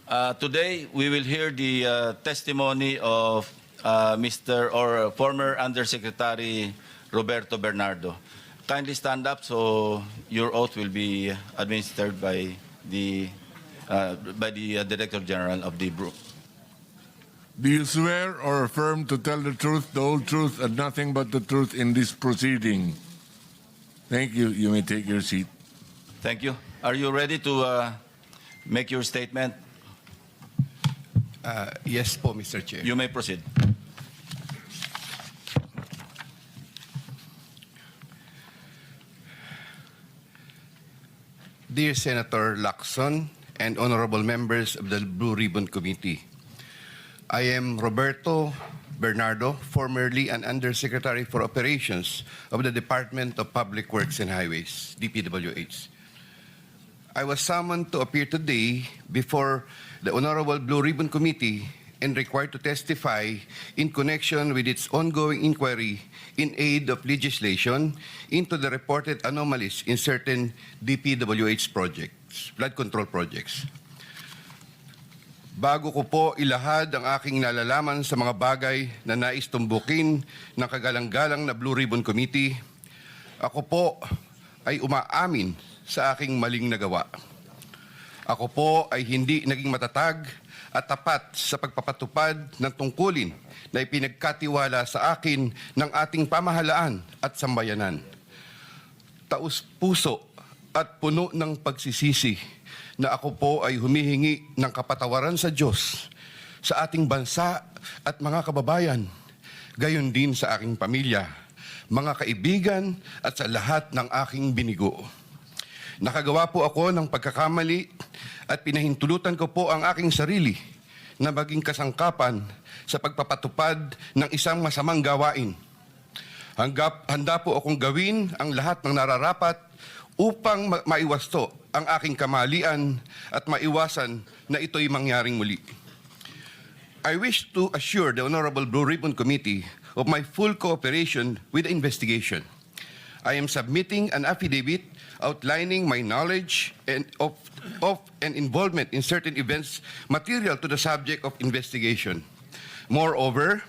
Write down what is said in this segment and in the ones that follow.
Today, we will hear the testimony of Mr. or former Undersecretary Roberto Bernardo. Kindly stand up so your oath will be administered by the Director General of the Group. Do you swear or affirm to tell the truth, the whole truth, and nothing but the truth in this proceeding? Thank you. You may take your seat. Thank you. Are you ready to make your statement? Yes po, Mr. Chair. You may proceed. Dear Senator Lacson and honorable members of the Blue Ribbon Committee, I am Roberto Bernardo, formerly an Undersecretary for Operations of the Department of Public Works and Highways, DPWH. I was summoned to appear today before the Honorable Blue Ribbon Committee and required to testify in connection with its ongoing inquiry in aid of legislation into the reported anomalies in certain DPWH projects, flood control projects. Bago ko po ilahad ang aking nalalaman sa mga bagay na nais tumbukin ng kagalang-galang na Blue Ribbon Committee, ako po ay umaamin sa aking maling nagawa. Ako po ay hindi naging matatag at tapat sa pagpapatupad ng tungkulin na ipinagkatiwala sa akin ng ating pamahalaan at sambayanan. Taus-puso at puno ng pagsisisi na ako po ay humihingi ng kapatawaran sa Diyos, sa ating bansa at mga kababayan, gayon din sa aking pamilya, mga kaibigan at sa lahat ng aking binigo. Nakagawa po ako ng pagkakamali at pinahintulutan ko po ang aking sarili na maging kasangkapan sa pagpapatupad ng isang masamang gawain. Handa po akong gawin ang lahat ng nararapat upang maiwasto ang aking kamalian at maiwasan na ito'y mangyaring muli. I wish to assure the Honorable Blue Ribbon Committee of my full cooperation with the investigation. I am submitting an affidavit outlining my knowledge and of and involvement in certain events material to the subject of investigation. Moreover,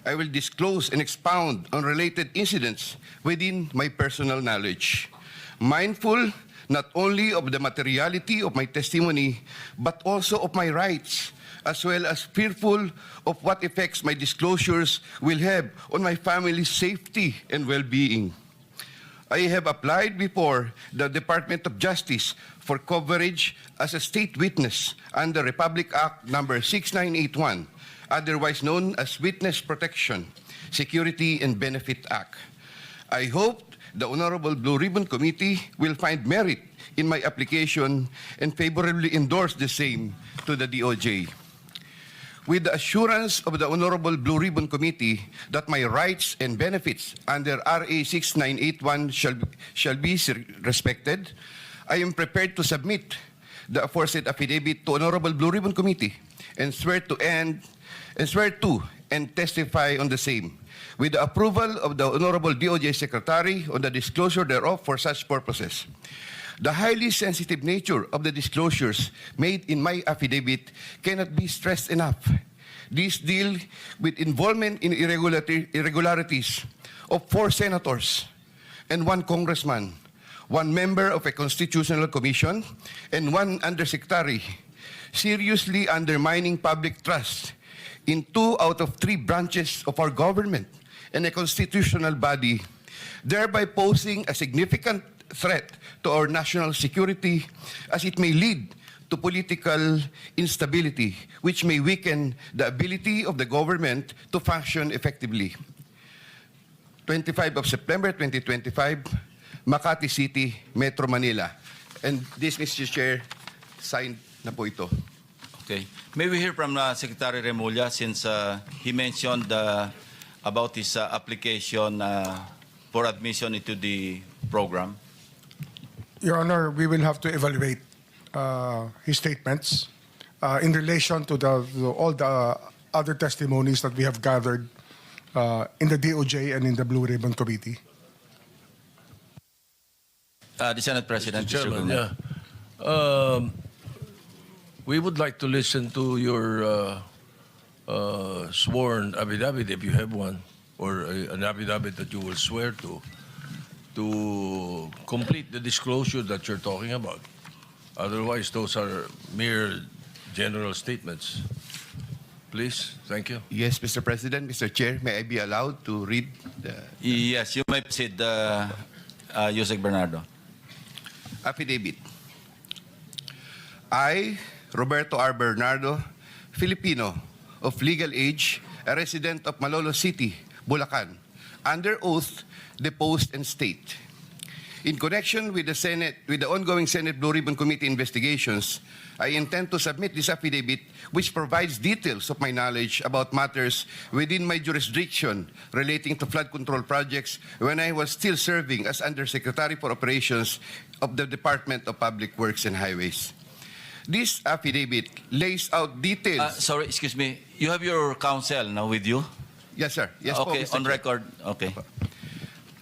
I will disclose and expound on related incidents within my personal knowledge, mindful not only of the materiality of my testimony, but also of my rights, as well as fearful of what effects my disclosures will have on my family's safety and well-being. I have applied before the Department of Justice for coverage as a state witness under Republic Act No. 6981, otherwise known as Witness Protection, Security and Benefit Act. I hope the Honorable Blue Ribbon Committee will find merit in my application and favorably endorse the same to the DOJ. With the assurance of the Honorable Blue Ribbon Committee that my rights and benefits under RA 6981 shall be respected, I am prepared to submit the aforesaid affidavit to Honorable Blue Ribbon Committee and swear to and testify on the same, with the approval of the Honorable DOJ Secretary on the disclosure thereof for such purposes. The highly sensitive nature of the disclosures made in my affidavit cannot be stressed enough. These deal with involvement in irregularities of 4 senators and 1 congressman, 1 member of a constitutional commission, and 1 undersecretary, seriously undermining public trust in 2 out of 3 branches of our government and a constitutional body, thereby posing a significant threat to our national security as it may lead to political instability, which may weaken the ability of the government to function effectively. 25 of September 2025, Makati City, Metro Manila. And this, Mr. Chair, signed na po ito. Okay. May we hear from Secretary Remulla since he mentioned about his application for admission into the program? Your Honor, we will have to evaluate his statements in relation to all the other testimonies that we have gathered in the DOJ and in the Blue Ribbon Committee. The Senate President, Mr. Chairman, Mr. yeah. We would like to listen to your sworn affidavit, if you have one, or an affidavit that you will swear to complete the disclosure that you're talking about. Otherwise, those are mere general statements. Please, thank you. Yes, Mr. President, Mr. Chair, may I be allowed to read the Yes, you may proceed, Usec Bernardo. affidavit? I, Roberto R. Bernardo, Filipino, of legal age, a resident of Malolo City, Bulacan, under oath, depose and state. In connection with the ongoing Senate Blue Ribbon Committee investigations, I intend to submit this affidavit which provides details of my knowledge about matters within my jurisdiction relating to flood control projects when I was still serving as Undersecretary for Operations of the Department of Public Works and Highways. This affidavit lays out details. Sorry, excuse me. You have your counsel now with you? Yes, sir. Yes, po, Okay, Mr. on Chair. record. Okay.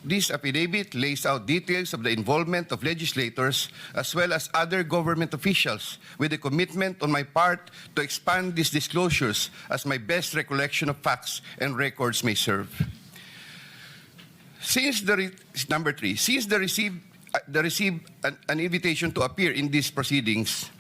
This affidavit lays out details of the involvement of legislators as well as other government officials with a commitment on my part to expand these disclosures as my best recollection of facts and records may serve. Number three, since the received an invitation to appear in these proceedings,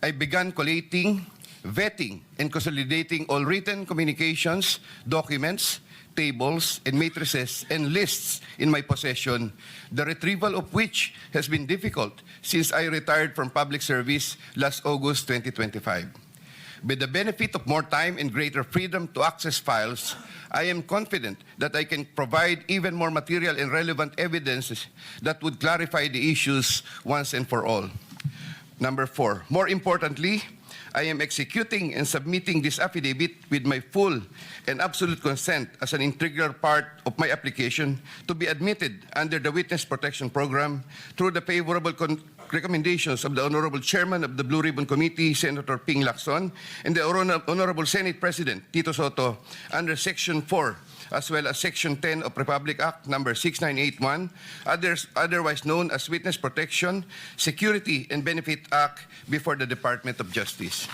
I began collating, vetting, and consolidating all written communications, documents, tables, and matrices and lists in my possession, the retrieval of which has been difficult since I retired from public service last August 2025. With the benefit of more time and greater freedom to access files, I am confident that I can provide even more material and relevant evidence that would clarify the issues once and for all. Number four, more importantly, I am executing and submitting this affidavit with my full and absolute consent as an integral part of my application to be admitted under the Witness Protection Program through the favorable recommendations of the Honorable Chairman of the Blue Ribbon Committee, Senator Ping Lacson, and the Honorable Senate President, Tito Soto, under Section 4, as well as Section 10 of Republic Act Number 6981, otherwise known as Witness Protection, Security, and Benefit Act before the Department of Justice.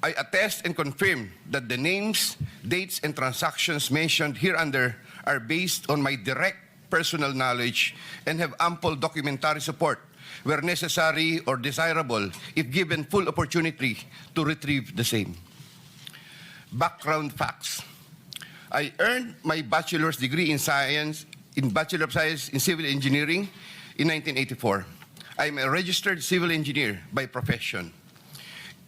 I attest and confirm that the names, dates, and transactions mentioned hereunder are based on my direct personal knowledge and have ample documentary support where necessary or desirable if given full opportunity to retrieve the same. Background facts. I earned my bachelor's degree in Bachelor of Science in Civil Engineering in 1984. I am a registered civil engineer by profession.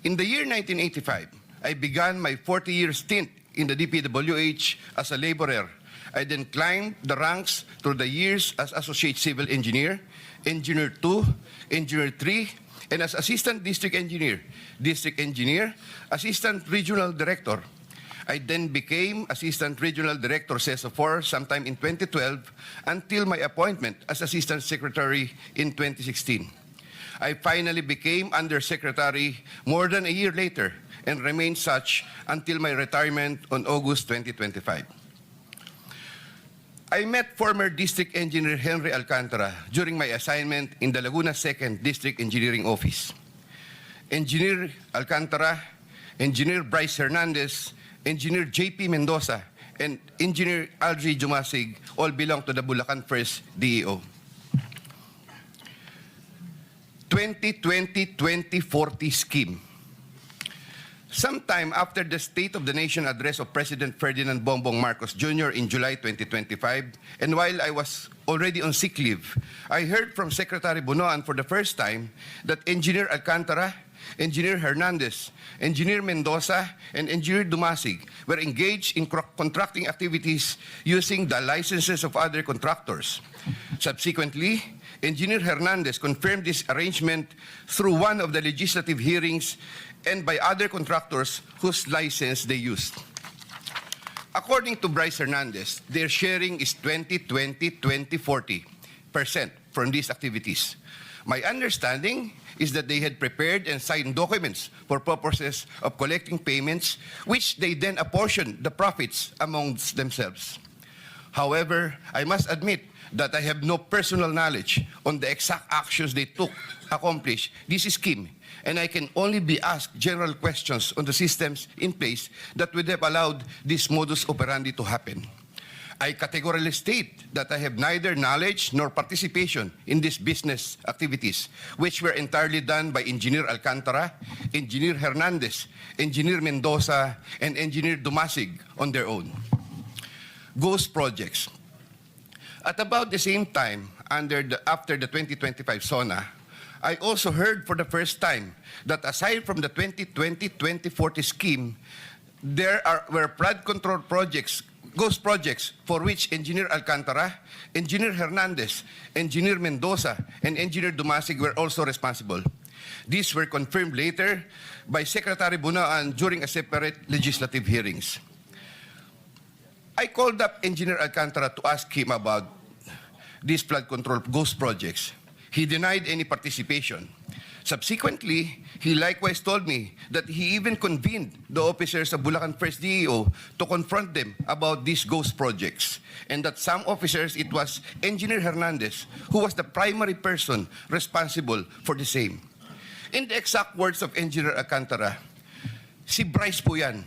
In the year 1985, I began my 40-year stint in the DPWH as a laborer. I then climbed the ranks through the years as Associate Civil Engineer, Engineer 2, Engineer 3, and as Assistant District Engineer, Assistant Regional Director. I then became Assistant Regional Director CESO 4 sometime in 2012 until my appointment as Assistant Secretary in 2016. I finally became Undersecretary more than a year later and remained such until my retirement on August 2025. I met former District Engineer Henry Alcantara during my assignment in the Laguna 2nd District Engineering Office. Engineer Alcantara, Engineer Bryce Hernandez, Engineer J.P. Mendoza, and Engineer Algie Jumasig all belong to the Bulacan 1st DEO. 2020-2040 scheme. Sometime after the State of the Nation address of President Ferdinand Bongbong Marcos Jr. in July 2025, and while I was already on sick leave, I heard from Secretary Bunoan for the first time that Engineer Alcantara, Engineer Hernandez, Engineer Mendoza, and Engineer Dumasig were engaged in contracting activities using the licenses of other contractors. Subsequently, Engineer Hernandez confirmed this arrangement through one of the legislative hearings and by other contractors whose license they used. According to Bryce Hernandez, their sharing is 20-20-20-40% from these activities. My understanding is that they had prepared and signed documents for purposes of collecting payments, which they then apportioned the profits amongst themselves. However, I must admit that I have no personal knowledge on the exact actions they took accomplish this scheme, and I can only be asked general questions on the systems in place that would have allowed this modus operandi to happen. I categorically state that I have neither knowledge nor participation in these business activities, which were entirely done by Engineer Alcantara, Engineer Hernandez, Engineer Mendoza, and Engineer Dumasig on their own. Ghost projects. At about the same time, after the 2025 SONA, I also heard for the first time that aside from the 2020-2040 scheme, there were flood control projects, ghost projects, for which Engineer Alcantara, Engineer Hernandez, Engineer Mendoza, and Engineer Dumasig were also responsible. These were confirmed later by Secretary Bunaan during a separate legislative hearings. I called up Engineer Alcantara to ask him about these flood control ghost projects. He denied any participation. Subsequently, he likewise told me that he even convened the officers of Bulacan 1st DEO to confront them about these ghost projects, and that some officers, it was Engineer Hernandez, who was the primary person responsible for the same. In the exact words of Engineer Alcantara, si Bryce po yan.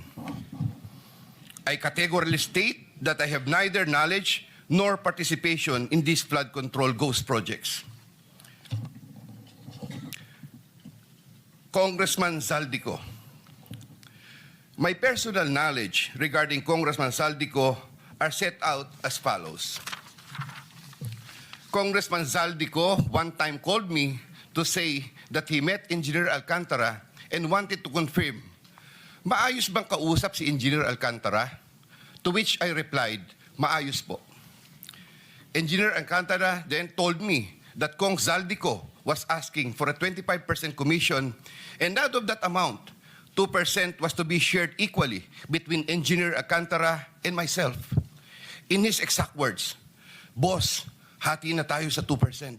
I categorically state that I have neither knowledge nor participation in these flood control ghost projects. Congressman Zaldico. My personal knowledge regarding Congressman Zaldico are set out as follows. Congressman Zaldico one time called me to say that he met Engineer Alcantara and wanted to confirm, maayos bang kausap si Engineer Alcantara? To which I replied, maayos po. Engineer Alcantara then told me that Kong Zaldico was asking for a 25% commission, and out of that amount, 2% was to be shared equally between Engineer Alcantara and myself. In his exact words, boss, hati na tayo sa 2%.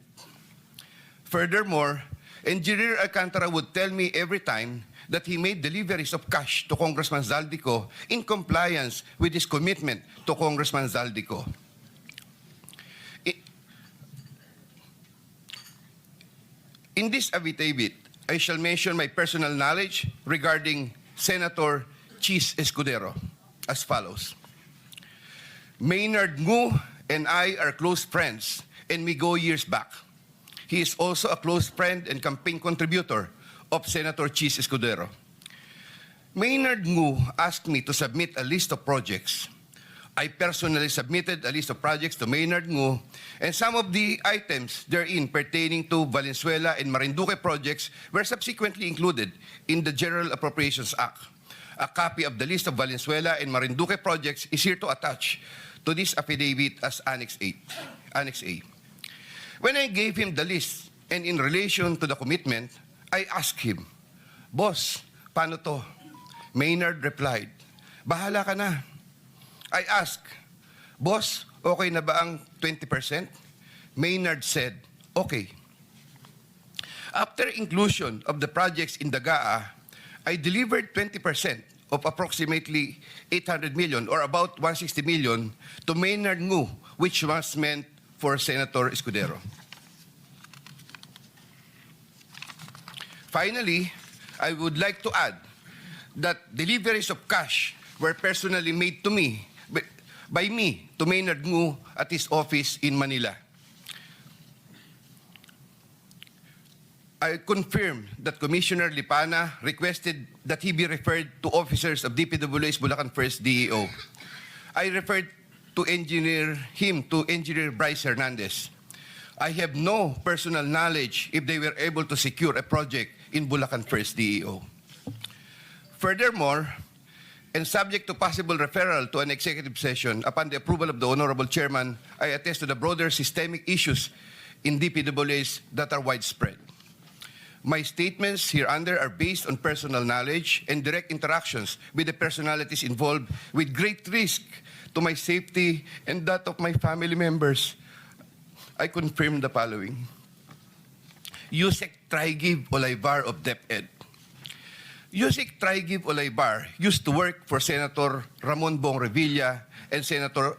Furthermore, Engineer Alcantara would tell me every time that he made deliveries of cash to Congressman Zaldico in compliance with his commitment to Congressman Zaldico. In this affidavit, I shall mention my personal knowledge regarding Senator Chis Escudero as follows. Maynard Ngu and I are close friends, and we go years back. He is also a close friend and campaign contributor of Senator Chis Escudero. Maynard Ngu asked me to submit a list of projects. I personally submitted a list of projects to Maynard Ngu, and some of the items therein pertaining to Valenzuela and Marinduque projects were subsequently included in the General Appropriations Act. A copy of the list of Valenzuela and Marinduque projects is here to attach to this affidavit as Annex A. When I gave him the list and in relation to the commitment, I asked him, Boss, paano to? Maynard replied, bahala ka na. I asked, Boss, okay na ba ang 20%? Maynard said, okay. After inclusion of the projects in the GAA, I delivered 20% of approximately 800 million or about 160 million to Maynard Ngu, which was meant for Senator Escudero. Finally, I would like to add that deliveries of cash were personally made to me, by me, to Maynard Ngu at his office in Manila. I confirm that Commissioner Lipana requested that he be referred to officers of DPWH Bulacan 1st DEO. I referred to Engineer Bryce Hernandez. I have no personal knowledge if they were able to secure a project in Bulacan 1st DEO. Furthermore, and subject to possible referral to an executive session upon the approval of the Honorable Chairman, I attest to the broader systemic issues in DPWH that are widespread. My statements hereunder are based on personal knowledge and direct interactions with the personalities involved with great risk to my safety and that of my family members. I confirm the following. Usec Trigiv Olaybar of DepEd. Usec Trigiv Olaybar used to work for Senator Ramon Bong Revilla and Senator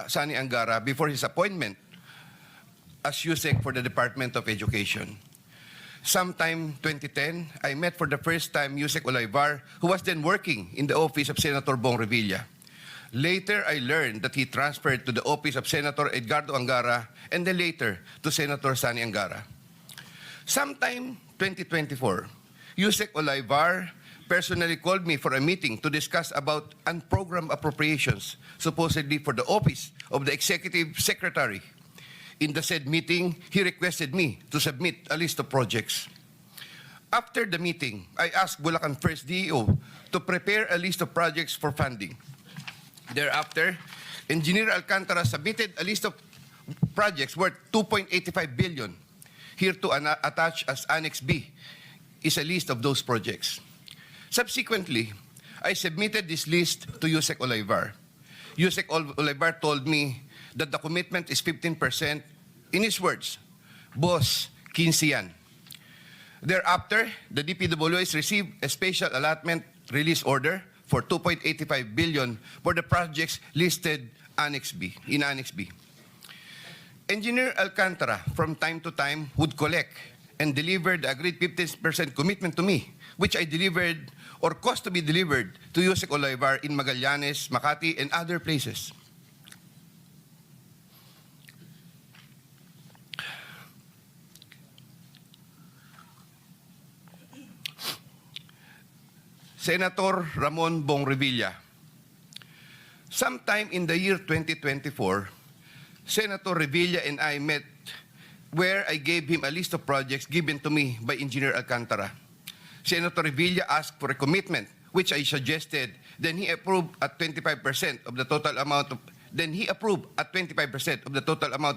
Sani Angara before his appointment as Usec for the Department of Education. Sometime 2010, I met for the first time Usec Olayvar, who was then working in the office of Senator Bong Revilla. Later, I learned that he transferred to the office of Senator Edgardo Angara and then later to Senator Sani Angara. Sometime 2024, Usec Olayvar personally called me for a meeting to discuss about unprogrammed appropriations, supposedly for the office of the Executive Secretary. In the said meeting, he requested me to submit a list of projects. After the meeting, I asked Bulacan First DEO to prepare a list of projects for funding. Thereafter, Engineer Alcantara submitted a list of projects worth 2.85 billion. Here to attach as Annex B is a list of those projects. Subsequently, I submitted this list to Usec Olayvar. Usec Olayvar told me that the commitment is 15%. In his words, boss, 15 yan. Thereafter, the DPWH received a special allotment release order for 2.85 billion for the projects listed in Annex B. Engineer Alcantara, from time to time, would collect and deliver the agreed 15% commitment to me, which I delivered or caused to be delivered to Usec Olayvar in Magallanes, Makati, and other places. Senator Ramon Bong Revilla. Sometime in the year 2024, Senator Revilla and I met where I gave him a list of projects given to me by Engineer Alcantara. Senator Revilla asked for a commitment, which I suggested. Then he approved at 25% of the total amount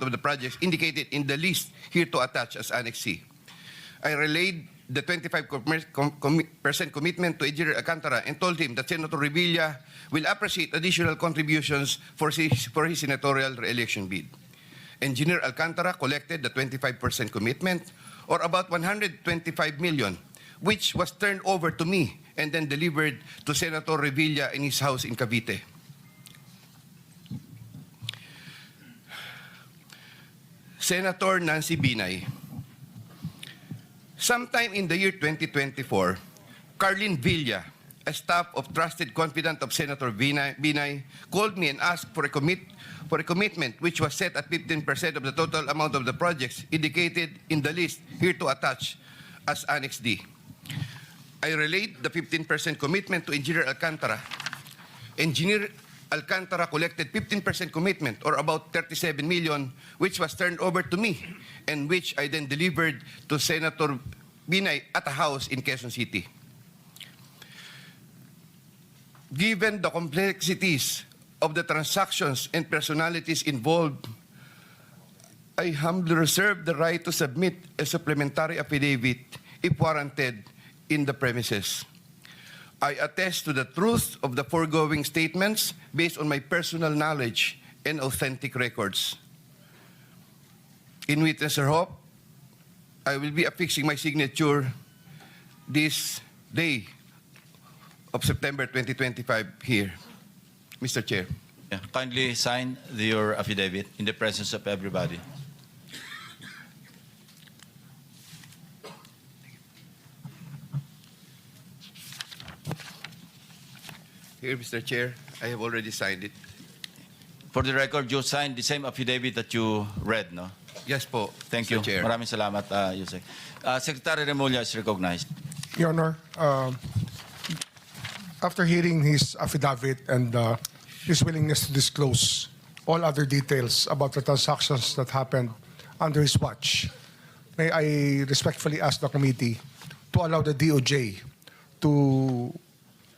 of the projects indicated in the list here to attach as Annex C. I relayed the 25% commitment to Engineer Alcantara and told him that Senator Revilla will appreciate additional contributions for his senatorial re-election bid. Engineer Alcantara collected the 25% commitment, or about 125 million, which was turned over to me and then delivered to Senator Revilla in his house in Cavite. Senator Nancy Binay. Sometime in the year 2024, Carlin Villa, a staff of trusted confidant of Senator Binay, called me and asked for a commitment which was set at 15% of the total amount of the projects indicated in the list here to attach as Annex D. I relayed the 15% commitment to Engineer Alcantara. Engineer Alcantara collected 15% commitment, or about 37 million, which was turned over to me and which I then delivered to Senator Binay at a house in Quezon City. Given the complexities of the transactions and personalities involved, I humbly reserve the right to submit a supplementary affidavit if warranted in the premises. I attest to the truth of the foregoing statements based on my personal knowledge and authentic records. In witness or hope, I will be affixing my signature this day of September 2025 here. Mr. Chair. Yeah, kindly sign your affidavit in the presence of everybody. Here, Mr. Chair, I have already signed it. For the record, you signed the same affidavit that you read, no? Yes po, Thank Mr. you. Chair. Maraming salamat, Usec. Secretary Remulla is recognized. Your Honor, after hearing his affidavit and his willingness to disclose all other details about the transactions that happened under his watch, may I respectfully ask the committee to allow the DOJ to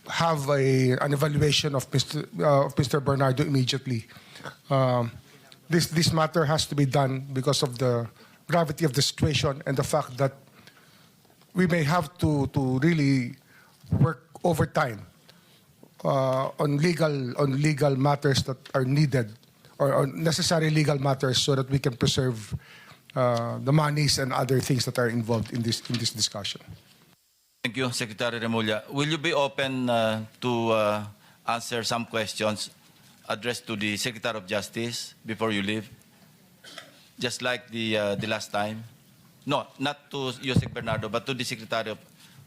have an evaluation of Mr. Bernardo immediately. This matter has to be done because of the gravity of the situation and the fact that we may have to really work overtime on legal matters that are needed, or on necessary legal matters, so that we can preserve the monies and other things that are involved in this discussion. Thank you, Secretary Remulla. Will you be open to answer some questions addressed to the Secretary of Justice before you leave? just like the last time? No, not to Usec Bernardo, but to the Secretary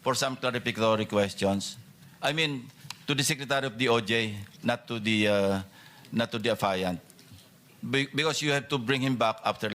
for some clarificatory questions. I mean, to the Secretary of the OJ, not to the affiant. Because you have to bring him back after